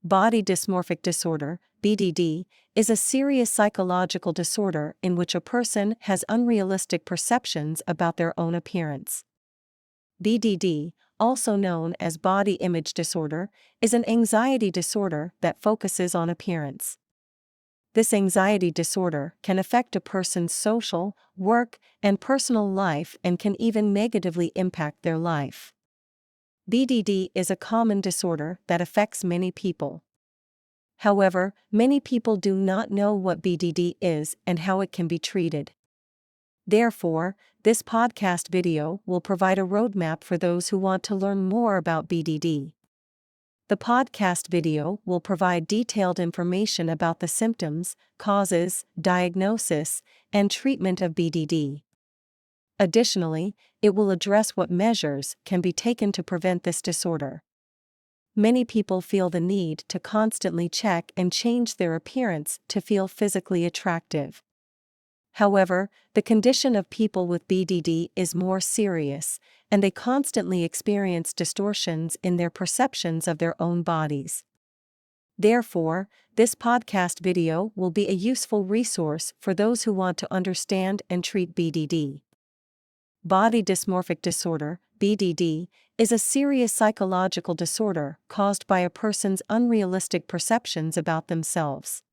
Body Dysmorphic Disorder, BDD, is a serious psychological disorder in which a person has unrealistic perceptions about their own appearance. BDD, also known as body image disorder, is an anxiety disorder that focuses on appearance. This anxiety disorder can affect a person's social, work, and personal life and can even negatively impact their life. BDD is a common disorder that affects many people. However, many people do not know what BDD is and how it can be treated. Therefore, this podcast video will provide a roadmap for those who want to learn more about BDD. The podcast video will provide detailed information about the symptoms, causes, diagnosis, and treatment of BDD. Additionally, it will address what measures can be taken to prevent this disorder. Many people feel the need to constantly check and change their appearance to feel physically attractive. However, the condition of people with BDD is more serious, and they constantly experience distortions in their perceptions of their own bodies. Therefore, this podcast video will be a useful resource for those who want to understand and treat BDD. Body Dysmorphic Disorder, BDD, is a serious psychological disorder caused by a person's unrealistic perceptions about themselves.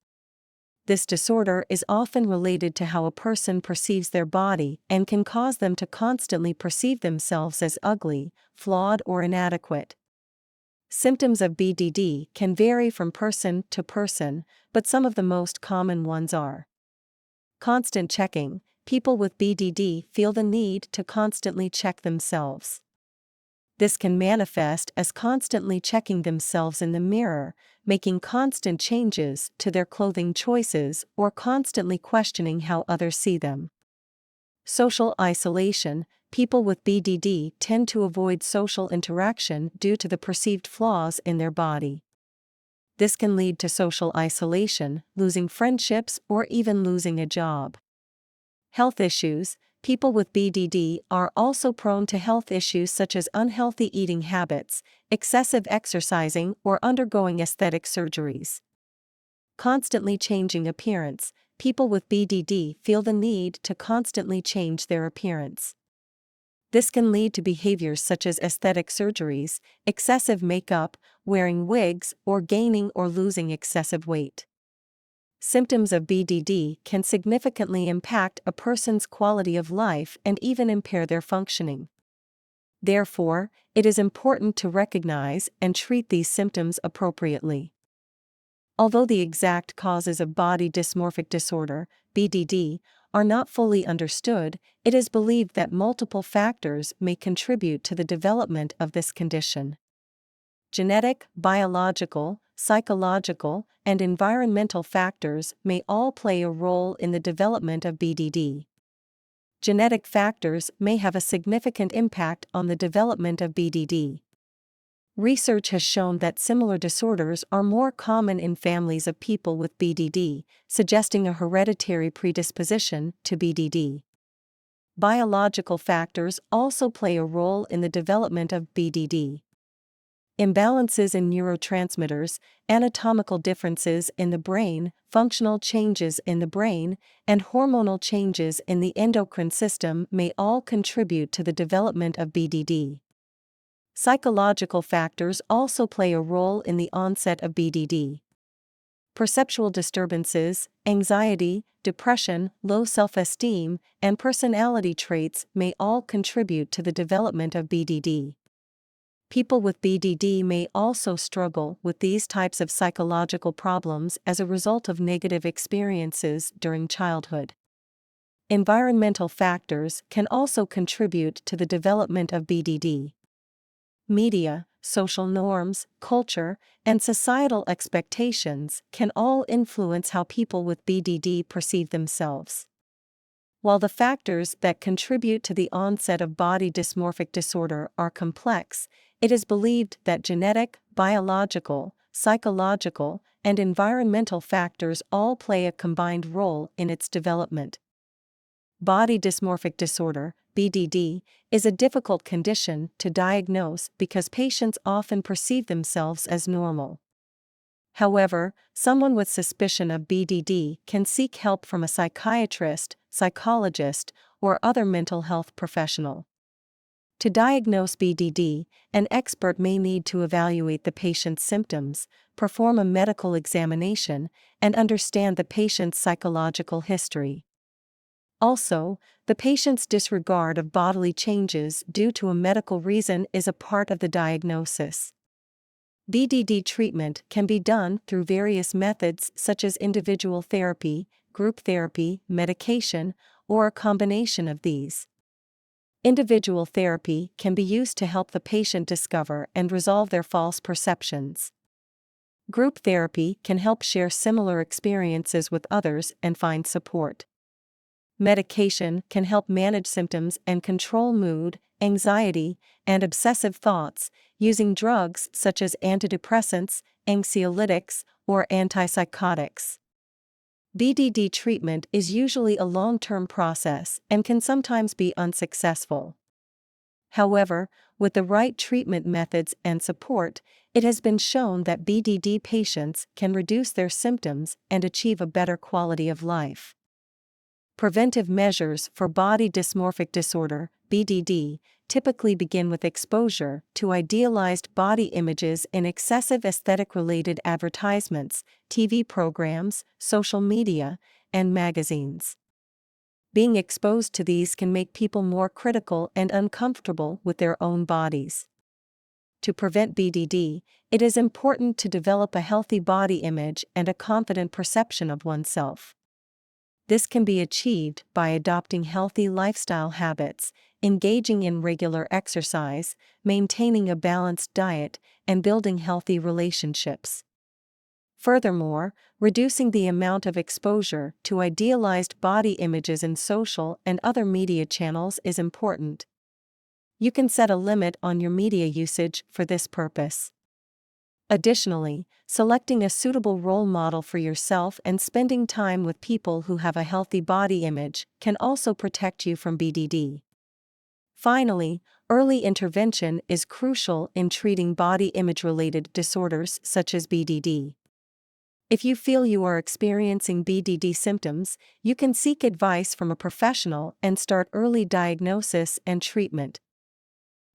This disorder is often related to how a person perceives their body and can cause them to constantly perceive themselves as ugly, flawed, or inadequate. Symptoms of BDD can vary from person to person, but some of the most common ones are constant checking. People with BDD feel the need to constantly check themselves. This can manifest as constantly checking themselves in the mirror, making constant changes to their clothing choices, or constantly questioning how others see them. Social isolation. People with BDD tend to avoid social interaction due to the perceived flaws in their body. This can lead to social isolation, losing friendships, or even losing a job. Health issues. People with BDD are also prone to health issues such as unhealthy eating habits, excessive exercising, or undergoing aesthetic surgeries. Constantly changing appearance. People with BDD feel the need to constantly change their appearance. This can lead to behaviors such as aesthetic surgeries, excessive makeup, wearing wigs, or gaining or losing excessive weight. Symptoms of BDD can significantly impact a person's quality of life and even impair their functioning. Therefore, it is important to recognize and treat these symptoms appropriately. Although the exact causes of body dysmorphic disorder, BDD, are not fully understood, it is believed that multiple factors may contribute to the development of this condition. Genetic, biological, psychological, and environmental factors may all play a role in the development of BDD. Genetic factors may have a significant impact on the development of BDD. Research has shown that similar disorders are more common in families of people with BDD, suggesting a hereditary predisposition to BDD. Biological factors also play a role in the development of BDD. Imbalances in neurotransmitters, anatomical differences in the brain, functional changes in the brain, and hormonal changes in the endocrine system may all contribute to the development of BDD. Psychological factors also play a role in the onset of BDD. Perceptual disturbances, anxiety, depression, low self-esteem, and personality traits may all contribute to the development of BDD. People with BDD may also struggle with these types of psychological problems as a result of negative experiences during childhood. Environmental factors can also contribute to the development of BDD. Media, social norms, culture, and societal expectations can all influence how people with BDD perceive themselves. While the factors that contribute to the onset of body dysmorphic disorder are complex, it is believed that genetic, biological, psychological, and environmental factors all play a combined role in its development. Body dysmorphic disorder, BDD, is a difficult condition to diagnose because patients often perceive themselves as normal. However, someone with suspicion of BDD can seek help from a psychiatrist, psychologist, or other mental health professional. To diagnose BDD, an expert may need to evaluate the patient's symptoms, perform a medical examination, and understand the patient's psychological history. Also, the patient's disregard of bodily changes due to a medical reason is a part of the diagnosis. BDD treatment can be done through various methods such as individual therapy, group therapy, medication, or a combination of these. Individual therapy can be used to help the patient discover and resolve their false perceptions. Group therapy can help share similar experiences with others and find support. Medication can help manage symptoms and control mood, anxiety, and obsessive thoughts, using drugs such as antidepressants, anxiolytics, or antipsychotics. BDD treatment is usually a long-term process and can sometimes be unsuccessful. However, with the right treatment methods and support, it has been shown that BDD patients can reduce their symptoms and achieve a better quality of life. Preventive measures for body dysmorphic disorder, BDD, typically begin with exposure to idealized body images in excessive aesthetic-related advertisements, TV programs, social media, and magazines. Being exposed to these can make people more critical and uncomfortable with their own bodies. To prevent BDD, it is important to develop a healthy body image and a confident perception of oneself. This can be achieved by adopting healthy lifestyle habits, engaging in regular exercise, maintaining a balanced diet, and building healthy relationships. Furthermore, reducing the amount of exposure to idealized body images in social and other media channels is important. You can set a limit on your media usage for this purpose. Additionally, selecting a suitable role model for yourself and spending time with people who have a healthy body image can also protect you from BDD. Finally, early intervention is crucial in treating body image-related disorders such as BDD. If you feel you are experiencing BDD symptoms, you can seek advice from a professional and start early diagnosis and treatment.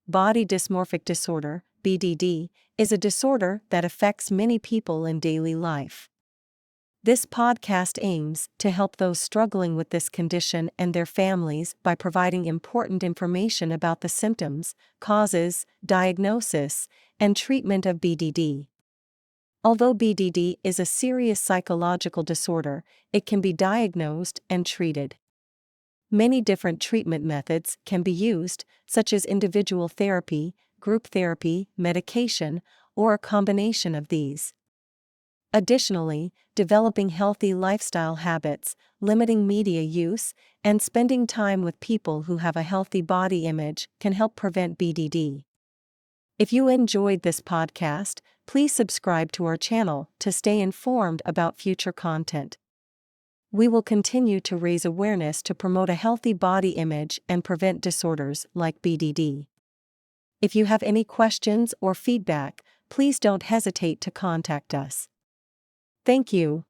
Body dysmorphic disorder, BDD, is a disorder that affects many people in daily life. This podcast aims to help those struggling with this condition and their families by providing important information about the symptoms, causes, diagnosis, and treatment of BDD. Although BDD is a serious psychological disorder, it can be diagnosed and treated. Many different treatment methods can be used, such as individual therapy, group therapy, medication, or a combination of these. Additionally, developing healthy lifestyle habits, limiting media use, and spending time with people who have a healthy body image can help prevent BDD. If you enjoyed this podcast, please subscribe to our channel to stay informed about future content. We will continue to raise awareness to promote a healthy body image and prevent disorders like BDD. If you have any questions or feedback, please don't hesitate to contact us. Thank you.